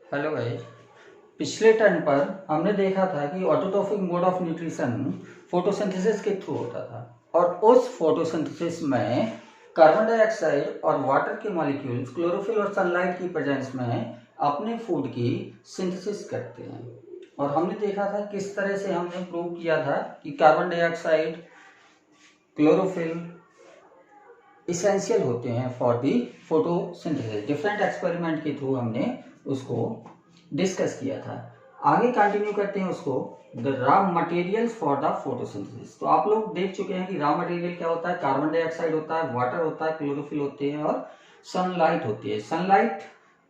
Hello guys. पिछले turn पर हमने देखा था कि autotrophic mode of nutrition photosynthesis के थ्रू होता था और उस फोटोसिंथेसिस में कार्बन डाइऑक्साइड और वाटर के मॉलिक्यूल्स क्लोरोफिल और सनलाइट की प्रेजेंस में अपने फूड की सिंथेसिस करते हैं। और हमने देखा था किस तरह से हमने प्रूव किया था कि कार्बन डाइऑक्साइड, क्लोरोफिल इसेंशियल होते हैं for the photosynthesis. Different experiment के थ्रू हमने उसको डिस्कस किया था। आगे कंटिन्यू करते हैं उसको, the raw materials for the photosynthesis. तो आप लोग देख चुके हैं कि रॉ मटेरियल क्या होता है। कार्बन डाइऑक्साइड होता है, वाटर होता है, क्लोरोफिल होते हैं और सनलाइट होती है। सनलाइट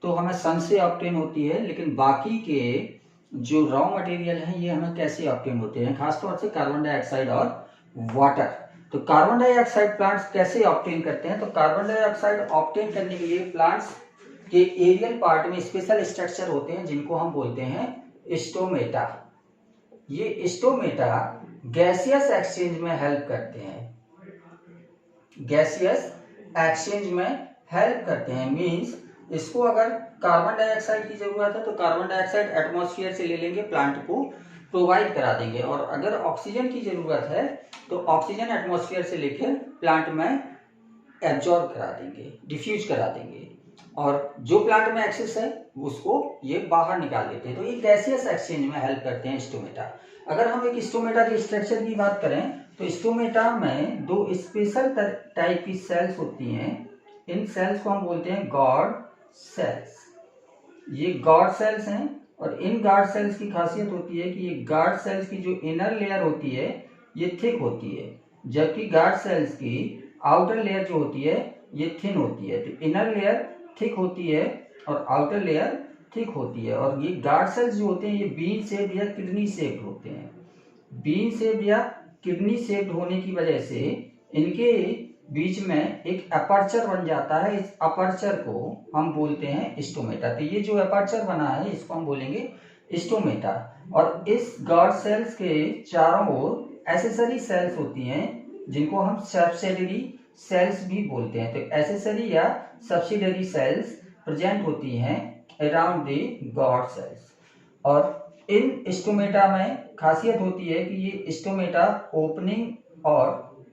तो हमें सन से ऑब्टेन होती है, लेकिन बाकी के जो रॉ मटेरियल है ये हमें कैसे ऑब्टेन होते हैं, खासतौर से कार्बन डाइऑक्साइड और वाटर। तो कार्बन डाइऑक्साइड प्लांट्स कैसे ऑब्टेन करते हैं? तो कार्बन डाइऑक्साइड ऑब्टेन करने के लिए प्लांट्स के एरियल पार्ट में स्पेशल स्ट्रक्चर होते हैं जिनको हम बोलते हैं स्टोमेटा। ये स्टोमेटा गैसियस एक्सचेंज में हेल्प करते हैं। गैसियस एक्सचेंज में हेल्प करते हैं मींस इसको अगर कार्बन डाइऑक्साइड की जरूरत है तो कार्बन डाइऑक्साइड एटमॉस्फेयर से ले लेंगे, प्लांट को प्रोवाइड करा देंगे। और अगर ऑक्सीजन की जरूरत है तो ऑक्सीजन एटमॉस्फेयर से लेकर प्लांट में एब्जॉर्ब करा देंगे, डिफ्यूज करा देंगे। और जो प्लांट में एक्सेस है उसको ये बाहर निकाल देते हैं। तो ये गैसियस एक्सचेंज में हेल्प करते हैं स्टोमेटा। अगर हम एक स्टोमेटा के स्ट्रक्चर की बात करें तो स्टोमेटा में दो स्पेशल टाइप की सेल्स होती हैं। इन सेल्स को हम बोलते हैं गॉड सेल्स। ये गॉड सेल्स हैं और इन गार्ड सेल्स की खासियत होती है कि ये गार्ड सेल्स की जो इनर लेयर होती है ये थिक होती है, जबकि गार्ड सेल्स की आउटर लेयर जो होती है ये थिन होती है। तो इनर लेयर थिक होती है और आउटर लेयर थिक होती है। और ये गार्ड सेल्स जो होते हैं ये बीन शेप या किडनी शेप होते हैं। बीन शेप या किडनी शेप होने की वजह से इनके बीच में एक अपर्चर बन जाता है। इस अपर्चर को हम बोलते हैं स्टोमेटा। तो ये जो अपर्चर बना है इसको हम बोलेंगे स्टोमेटा। और इस गार्ड सेल्स के चारों ओर एसेसरी सेल्स होती हैं जिनको हम सब्सिडरी सेल्स भी बोलते हैं। तो एसेसरी या सब्सिडरी सेल्स प्रेजेंट होती हैं अराउंड द गॉड सेल्स। और इन स्टोमेटा में खासियत होती है कि ये स्टोमेटा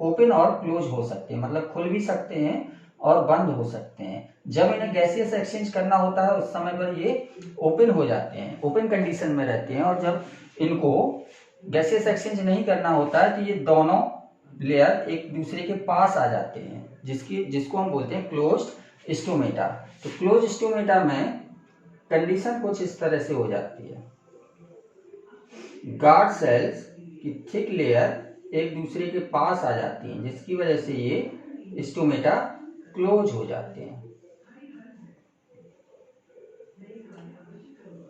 ओपन और क्लोज हो सकते हैं, मतलब खुल भी सकते हैं और बंद हो सकते हैं। जब इन्हें गैसियस एक्सचेंज करना होता है उस समय पर ये ओपन हो जाते हैं, ओपन कंडीशन में रहते हैं। और जब इनको गैसियस एक्सचेंज नहीं करना होता है तो ये दोनों लेयर एक दूसरे के पास आ जाते हैं, जिसको हम बोलते हैं क्लोज्ड स्टोमेटा। तो क्लोज स्टोमेटा में कंडीशन कुछ इस तरह से हो जाती है। गार्ड सेल्स की थिक लेयर एक दूसरे के पास आ जाती हैं, जिसकी वजह से ये स्टोमेटा क्लोज हो जाते हैं।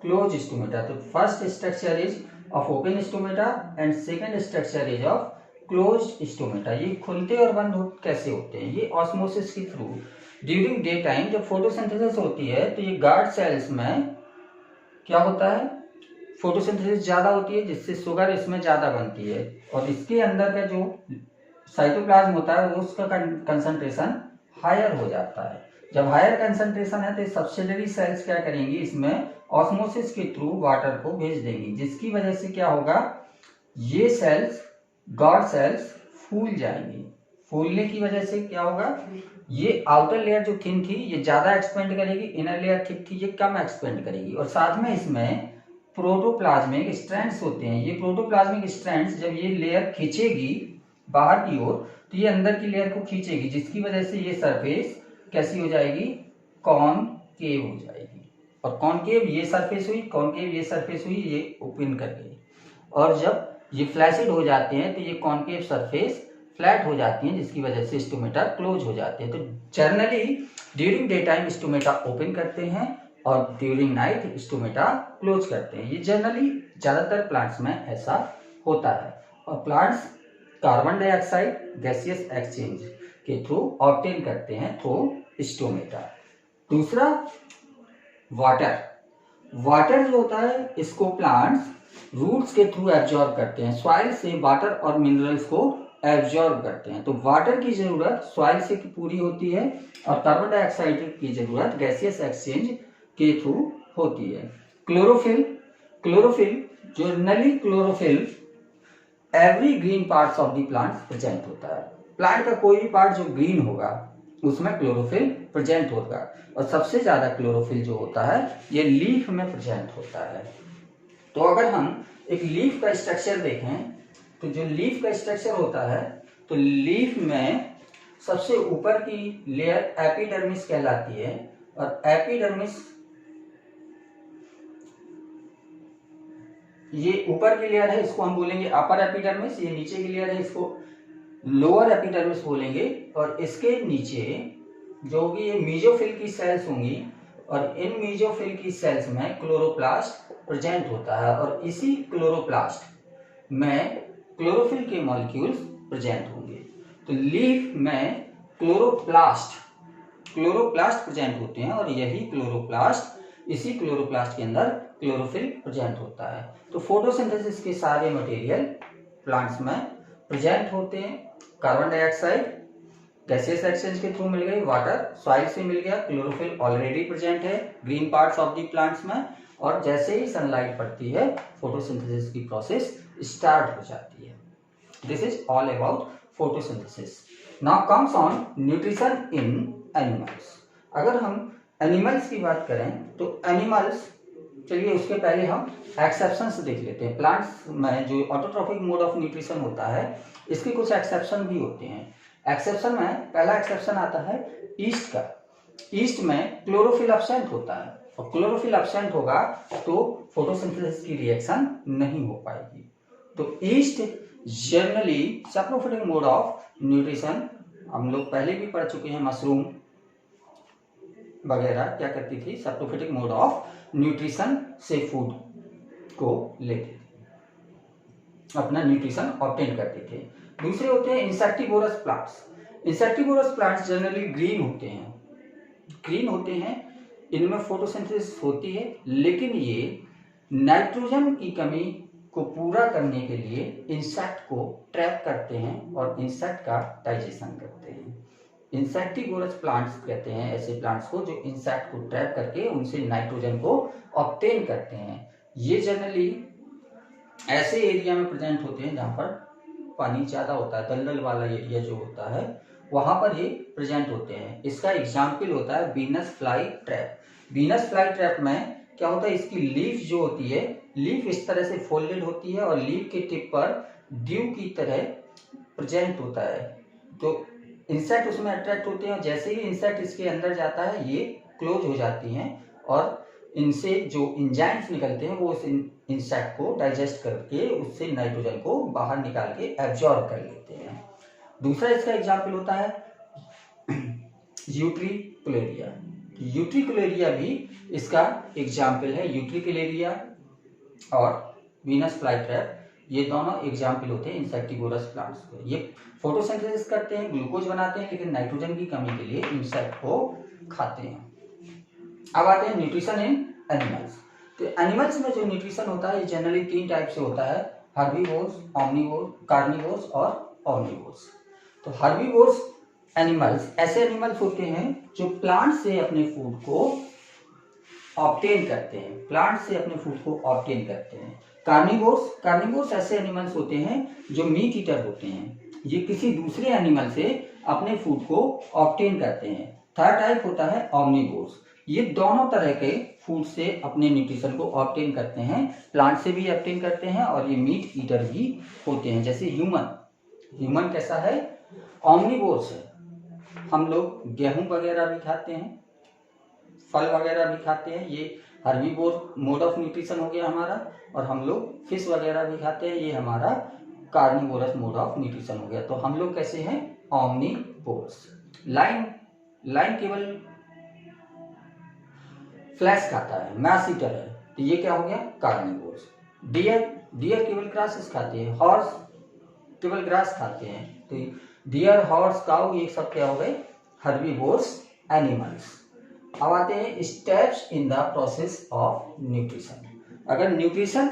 Close stomata. तो first structure is of open stomata and second structure is of closed stomata. ये खुलते और बंद कैसे होते हैं? ये ऑस्मोसिस के थ्रू। ड्यूरिंग डे टाइम जब फोटोसिंथेसिस होती है तो ये गार्ड सेल्स में क्या होता है, फोटोसिंथेसिस ज्यादा होती है जिससे शुगर इसमें ज्यादा बनती है और इसके अंदर का जो साइटोप्लाज्म होता है उसका कंसंट्रेशन हायर हो जाता है। जब हायर कंसंट्रेशन है तो सब्सिडरी सेल्स क्या करेंगी, इसमें ऑस्मोसिस के थ्रू वाटर को भेज देंगी, जिसकी वजह से क्या होगा, ये सेल्स गॉड सेल्स फूल जाएंगी। फूलने की वजह से क्या होगा, ये आउटर लेयर जो थिन थी ये ज्यादा एक्सपेंड करेगी, इनर लेयर थिक थी ये कम एक्सपेंड करेगी। और साथ में इसमें प्रोटोप्लाज्मिक स्ट्रैंड्स होते हैं। ये प्रोटोप्लाज्मिक स्ट्रैंड्स जब ये लेयर खींचेगी बाहर की ओर तो ये अंदर की लेयर को खींचेगी, जिसकी वजह से ये सरफेस कैसी हो जाएगी, कॉनकेव हो जाएगी। और कॉनकेव ये सरफेस हुई, कॉनकेव ये सरफेस हुई, ये ओपन कर गई। और जब ये फ्लैसिड हो जाते हैं तो ये कॉनकेव सरफेस फ्लैट हो जाती हैं, जिसकी वजह से स्टोमेटा क्लोज हो जाते हैं। तो generally during day time stomata open करते हैं और ड्यूरिंग नाइट स्टोमेटा क्लोज करते हैं। ये जनरली ज्यादातर प्लांट्स में ऐसा होता है। और plants carbon dioxide gaseous exchange के थ्रू ऑब्टेन करते हैं थ्रू स्टोमेटा। दूसरा वाटर। वाटर जो होता है इसको प्लांट्स रूट्स के थ्रू एब्जॉर्ब करते हैं। सॉइल से वाटर और मिनरल्स को एब्जॉर्ब करते हैं। तो वाटर की जरूरत सॉइल से पूरी होती है और कार्बन डाइऑक्साइड की जरूरत गैसियस एक्सचेंज के थ्रू होती है। Chlorophyll, chlorophyll generally chlorophyll every green parts of the plant present होता है। प्लांट का कोई भी पार्ट जो ग्रीन होगा उसमें क्लोरोफिल प्रेजेंट होगा, और सबसे ज्यादा क्लोरोफिल जो होता है ये लीफ में प्रेजेंट होता है। तो अगर हम एक लीफ का स्ट्रक्चर देखें तो जो लीफ का स्ट्रक्चर होता है, तो लीफ में सबसे ऊपर की लेयर एपिडर्मिस कहलाती है, और एपिडर्मिस ये ऊपर की लेयर है, इसको हम बोलेंगे अपर एपिडर्मिस। ये नीचे की लेयर है, इसको लोअर एपिडर्मिस बोलेंगे। और इसके नीचे जो भी ये मीजोफिल की सेल्स होंगी, और इन मीजोफिल की सेल्स में क्लोरोप्लास्ट प्रेजेंट होता है, और इसी क्लोरोप्लास्ट में क्लोरोफिल के मॉलिक्यूल्स प्रेजेंट होंगे। तो लीफ में क्लोरोप्लास्ट प्रेजेंट होते हैं, और यही क्लोरोप्लास्ट, इसी क्लोरोप्लास्ट के अंदर क्लोरोफिल प्रेजेंट होता है। तो फोटोसिंथेसिस के सारे मटेरियल प्लांट्स में प्रेजेंट होते हैं। कार्बन डाइऑक्साइड गैसियस एक्सचेंज के थ्रू मिल गई, वाटर सॉइल से मिल गया, क्लोरोफिल ऑलरेडी प्रेजेंट है green parts of the plants में, और जैसे ही सनलाइट पड़ती है फोटोसिंथेसिस की प्रोसेस स्टार्ट हो जाती है। This is all about photosynthesis. Now comes on nutrition in animals. अगर हम एनिमल्स की बात करें तो एनिमल्स, चलिए उसके पहले हम एक्सेप्शंस देख लेते हैं। प्लांट्स में जो ऑटोट्रॉफिक मोड ऑफ न्यूट्रिशन होता है, इसके कुछ एक्सेप्शन भी होते हैं। एक्सेप्शन में पहला एक्सेप्शन आता है ईस्ट का। ईस्ट में क्लोरोफिल एब्सेंट होता है, और क्लोरोफिल एब्सेंट होगा तो फोटोसिंथेसिस की रिएक्शन नहीं हो पाएगी। तो east generally saprophytic mode of nutrition, हम लोग पहले भी पढ़ चुके हैं, मशरूम वगैरह क्या करती थी, सैप्रोफिटिक मोड ऑफ न्यूट्रिशन से फूड को लेते थे, अपना न्यूट्रिशन ऑब्टेन करते थे। दूसरे होते हैं insectivorous plants. Insectivorous plants generally green होते हैं, इनमें फोटोसिंथेसिस होती है, लेकिन ये नाइट्रोजन की कमी को पूरा करने के लिए इंसेक्ट को ट्रैप करते हैं और इंसेक्ट का डाइजेशन करते हैं। इंसेक्टिवोरस प्लांट्स कहते हैं ऐसे प्लांट्स को जो इंसेक्ट को ट्रैप करके उनसे नाइट्रोजन को ऑब्टेन करते हैं। ये जनरली ऐसे एरिया में प्रेजेंट होते हैं जहाँ पर पानी ज्यादा होता है, दलदल वाला एरिया जो होता है वहां पर ये प्रेजेंट होते हैं। इसका एग्जाम्पल होता है Venus fly trap. Venus fly trap में क्या होता है, इसकी लीफ जो होती है, लीफ इस तरह से फोल्डेड होती है, और लीफ के टिप पर ड्यू की तरह प्रेजेंट होता है। तो इंसेक्ट उसमें अट्रैक्ट होते हैं, और जैसे ही इंसेक्ट इसके अंदर जाता है ये क्लोज हो जाती हैं, और इनसे जो एंजाइम्स निकलते हैं वो उस इंसेक्ट को डाइजेस्ट करके उससे नाइट्रोजन को बाहर निकाल के एब्जॉर्ब कर लेते हैं। दूसरा इसका एग्जाम्पल होता है यूट्रिकुलेरिया। यूट्रिकुलेरिया भी इसका एग्जाम्पल है। यूट्रिकुलेरिया और वीनस फ्लाई ट्रैप, ये दोनों एग्जाम्पल होते हैं इंसेक्टिवोरस प्लांट्स के। ये फोटोसिंथेसिस करते हैं, ग्लूकोज बनाते हैं, लेकिन नाइट्रोजन की कमी के लिए इंसेक्ट को खाते हैं। अब आते हैं न्यूट्रिशन इन एनिमल्स। तो एनिमल्स में जो न्यूट्रिशन होता है ये जनरली 3 टाइप से होता है, हर्बीवोर्स, ऑमनीवोर्स, कार्निवोर्स और ओमनीवोर्स। तो हर्बीवोर्स एनिमल्स ऐसे एनिमल्स होते हैं जो प्लांट से अपने फूड को ऑब्टेन करते हैं, कार्निवोर्स ऐसे एनिमल्स होते हैं जो मीट ईटर होते हैं, ये किसी दूसरे एनिमल से अपने फूड को ऑब्टेन करते हैं। थर्ड टाइप होता है ओमनीवोर्स, ये दोनों तरह के फूड से अपने न्यूट्रिशन को ऑब्टेन करते हैं, प्लांट से भी ऑब्टेन करते हैं, और ये मीट ईटर भी होते हैं। जैसे ह्यूमन कैसा है, ओमनीवोर्स है। हम लोग गेहूं वगैरह भी खाते हैं, फल वगैरह भी खाते हैं, ये हर्बीवोर मोड ऑफ न्यूट्रिशन हो गया हमारा। और हम लोग फिश वगैरह भी खाते हैं, ये हमारा कार्निवोरस मोड ऑफ न्यूट्रिशन हो गया। तो हम लोग कैसे हैं, ओमनीवोर्स। लाइन केवल फ्लैश खाता है, मैस ईटर है, तो ये क्या हो गया, कार्निवोर्स। डियर केवल ग्रासेस खाते हैं, हॉर्स केवल ग्रास खाते हैं, तो डियर, हॉर्स, काऊ ये सब क्या हो गए, हर्बीवोर्स एनिमल्स। अब आते हैं steps in the process of nutrition. अगर न्यूट्रिशन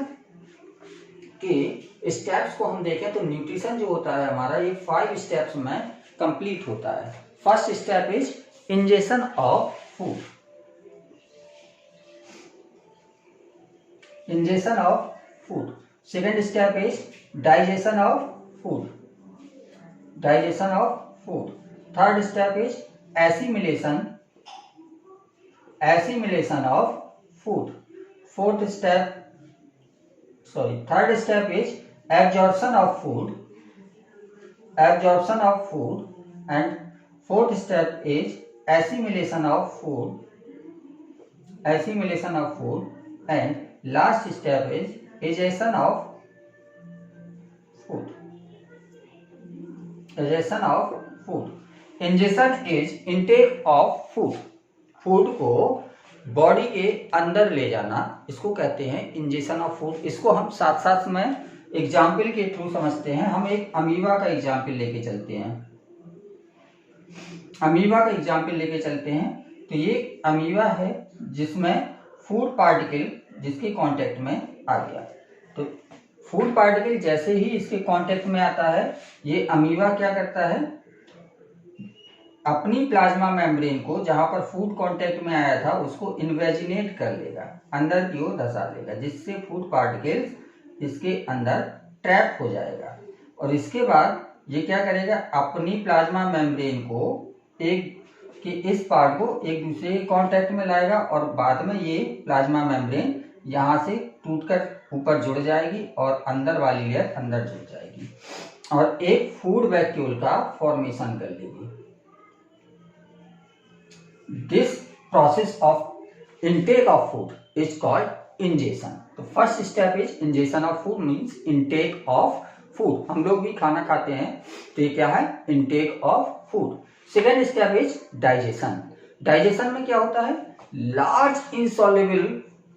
के स्टेप्स को हम देखें तो न्यूट्रिशन जो होता है हमारा ये 5 स्टेप्स में कंप्लीट होता है। First step is injection of food. ingestion of food. Second step is digestion of food. Digestion of food. Third step is assimilation of food. Third step is absorption of food. And fourth step is assimilation of food. And last step is digestion of food. Ingestion is intake of food. Food को body के अंदर ले जाना, इसको कहते हैं injection of food. इसको हम साथ साथ में एग्जाम्पल के थ्रू समझते हैं। हम एक अमीबा का एग्जाम्पल लेके चलते हैं। तो ये अमीबा है जिसमें फूड पार्टिकल जिसके कांटेक्ट में आ गया। तो फूड पार्टिकल जैसे ही इसके कांटेक्ट में आता है, ये अमीबा क्या करता है, अपनी प्लाज्मा मेम्ब्रेन को जहां पर फूड कांटेक्ट में आया था उसको इन्वेजिनेट कर लेगा, अंदर की ओर धसा लेगा, जिससे फूड पार्टिकल्स इसके अंदर ट्रैप हो जाएगा। और इसके बाद ये क्या करेगा, अपनी प्लाज्मा मेम्ब्रेन को इस पार्ट को एक दूसरे के कांटेक्ट में लाएगा और बाद में ये प्लाज्मा मेम्ब्रेन यहाँ से टूटकर ऊपर जुड़ जाएगी और अंदर वाली लेयर अंदर जुड़ जाएगी और एक फूड वैक्यूल का फॉर्मेशन कर लेगी। This process of intake of food is called ingestion. तो first step is ingestion of food means intake of food. हम लोग भी खाना खाते हैं तो ये क्या है, intake of food. Second step is digestion. Digestion में क्या होता है, large insoluble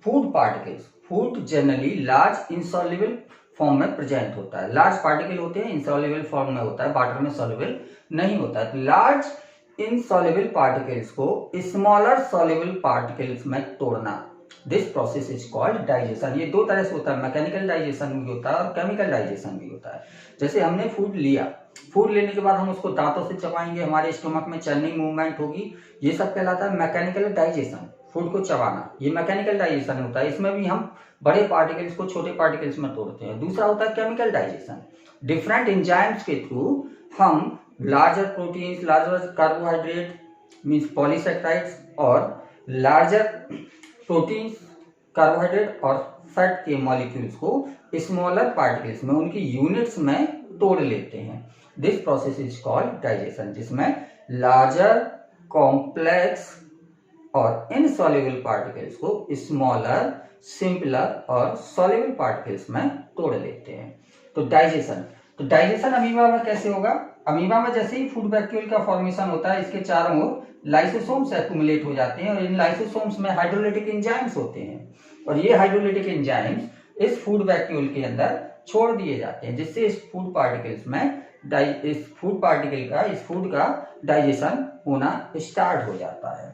food particles. Food generally large insoluble form में प्रेजेंट होता है। लार्ज पार्टिकल होते हैं, इंसॉल्युबल फॉर्म में होता है, वाटर में सॉल्युबल नहीं होता है। लार्ज इनसॉल्युबल पार्टिकल्स को स्मॉलर सॉल्युबल पार्टिकल्स में तोड़ना, this process is called digestion. ये दो तरह से होता है, मैकेनिकल डाइजेशन भी होता है और केमिकल डाइजेशन भी होता है। जैसे हमने फूड लिया, फूड लेने के बाद हम उसको दांतों से चबाएंगे, हमारे स्टमक में चर्निंग मूवमेंट होगी, ये सब कहलाता है मैकेनिकल डाइजेशन। फूड को चबाना ये मैकेनिकल डाइजेशन होता है। इसमें भी हम बड़े पार्टिकल्स को छोटे पार्टिकल्स में तोड़ते हैं। दूसरा होता है केमिकल डाइजेशन। डिफरेंट एंजाइम्स के थ्रू हम larger proteins, larger carbohydrate means polysaccharides और लार्जर प्रोटीन्स, कार्बोहाइड्रेट और फैट के मॉलिक्यूल्स को स्मॉलर पार्टिकल्स में उनकी यूनिट्स में तोड़ लेते हैं। This process is called digestion, जिसमें लार्जर, कॉम्प्लेक्स और इनसॉल्युबल पार्टिकल्स को स्मॉलर, सिंपलर और सॉल्युबल पार्टिकल्स में तोड़ लेते हैं। तो डाइजेशन अमीबा में कैसे होगा, अमीबा में जैसे ही फूड वैक्यूल का फॉर्मेशन होता है, इसके चारों ओर लाइसोसोम्स एक्युमुलेट हो जाते हैं और इन लाइसोसोम्स में हाइड्रोलिटिक एंजाइम्स होते हैं और ये हाइड्रोलिटिक एंजाइम्स इस फूड वैक्यूल के अंदर छोड़ दिए जाते हैं, जिससे इस फूड फूड का डाइजेशन होना स्टार्ट हो जाता है।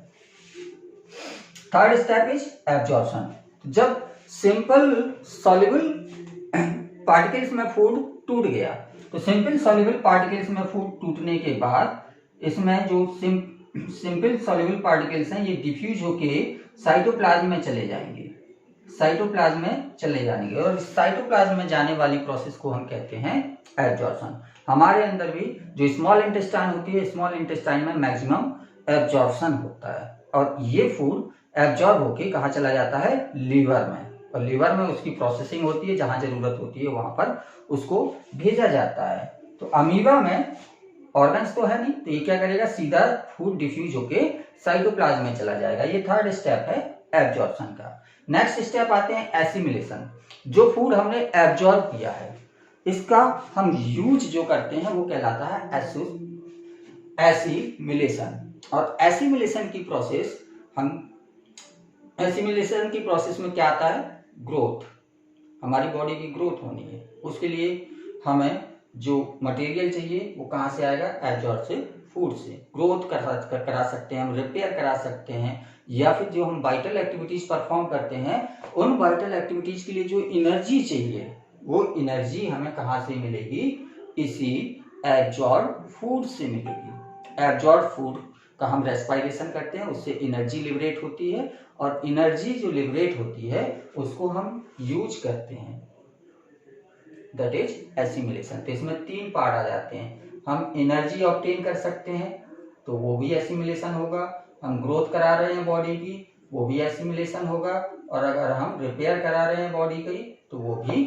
Third step is absorption. जब सिंपल सॉल्युबल पार्टिकल्स में फूड टूट गया, तो सिंपल सॉल्युबल पार्टिकल्स में फूड टूटने के बाद इसमें जो सिंपल सॉल्युबल पार्टिकल्स हैं ये डिफ्यूज होके साइटोप्लाज्म में चले जाएंगे, और साइटोप्लाज्म में जाने वाली प्रोसेस को हम कहते हैं एब्जॉर्प्शन। हमारे अंदर भी जो स्मॉल इंटेस्टाइन होती है, स्मॉल इंटेस्टाइन में मैक्सिमम एब्जॉर्प्शन होता है और ये फूड एब्जॉर्ब होके कहाँ चला जाता है, लीवर में, और लीवर में उसकी प्रोसेसिंग होती है, जहां जरूरत होती है वहां पर उसको भेजा जाता है। तो अमीबा में ऑर्गन्स तो है नहीं, तो ये क्या करेगा, सीधा फूड डिफ्यूज होके साइटोप्लाज्म में चला जाएगा। ये थर्ड स्टेप है एब्जॉर्प्शन का। नेक्स्ट स्टेप आते हैं एसिमिलेशन। जो फूड हमने एब्जॉर्ब किया है इसका हम यूज जो करते हैं वो कहलाता है एसिमिलेशन। और एसिमिलेशन की प्रोसेस में क्या आता है, ग्रोथ। हमारी बॉडी की ग्रोथ होनी है, उसके लिए हमें जो मटेरियल चाहिए वो कहाँ से आएगा, एब्जॉर्ब से, फूड से। ग्रोथ करा सकते हैं हम, रिपेयर करा सकते हैं, या फिर जो हम वाइटल एक्टिविटीज परफॉर्म करते हैं उन वाइटल एक्टिविटीज के लिए जो एनर्जी चाहिए वो एनर्जी हमें कहाँ से मिलेगी, इसी एब्जॉर्ब फूड से मिलेगी। एब्जॉर्ब फूड का हम रेस्पिरेशन करते हैं, उससे एनर्जी लिबरेट होती है और एनर्जी जो लिबरेट होती है उसको हम यूज करते हैं, दैट इज एसिमिलेशन। तो इसमें 3 पार्ट आ जाते हैं। हम एनर्जी ऑब्टेन कर सकते हैं तो वो भी एसिमिलेशन होगा, हम ग्रोथ करा रहे हैं बॉडी की वो भी एसिमिलेशन होगा, और अगर हम रिपेयर करा रहे हैं बॉडी की तो वो भी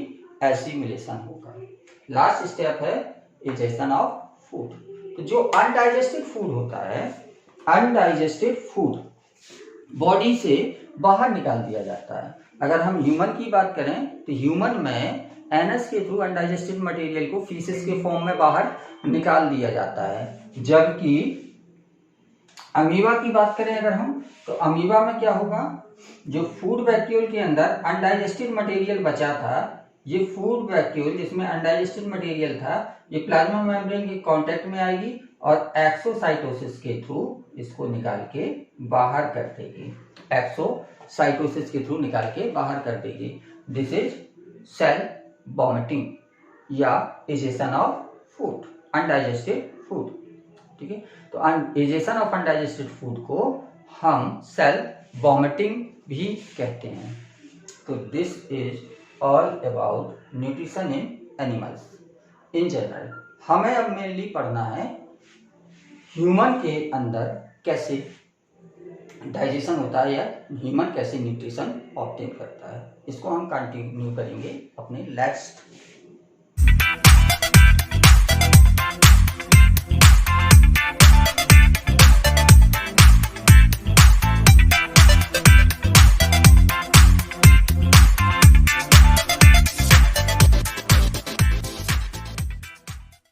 एसिमिलेशन होगा। लास्ट स्टेप है डाइजेशन ऑफ फूड। तो जो अनडाइजेस्टेड फूड होता है, अनडाइजेस्टेड फूड बॉडी से बाहर निकाल दिया जाता है। अगर हम ह्यूमन की बात करें तो ह्यूमन में एनएस के थ्रू अनडाइजेस्टेड मटेरियल को फीसेस के फॉर्म में बाहर निकाल दिया जाता है। जबकि अमीबा की बात करें अगर हम, तो अमीबा में क्या होगा, जो फूड वैक्यूल के अंदर अनडाइजेस्टेड मटेरियल बचा था, ये फूड वैक्यूल जिसमें अनडाइजेस्टेड मटेरियल था, ये प्लाज्मा मेम्ब्रेन के कांटेक्ट में आएगी और एक्सोसाइटोसिस के थ्रू इसको निकाल के बाहर कर देगी, एक्सोसाइटोसिस के थ्रू निकाल के बाहर कर देगी। दिस इज सेल वॉमिटिंग या egestion of food, undigested food. ठीक है, तो इजेशन ऑफ अनडाइजेस्टेड फूड को हम सेल वॉमिटिंग भी कहते हैं। तो this is all about nutrition in animals in general. हमें अब मेनली पढ़ना है ह्यूमन के अंदर कैसे डाइजेशन होता है या ह्यूमन कैसे न्यूट्रिशन ऑब्टेन करता है। इसको हम कंटिन्यू करेंगे अपने नेक्स्ट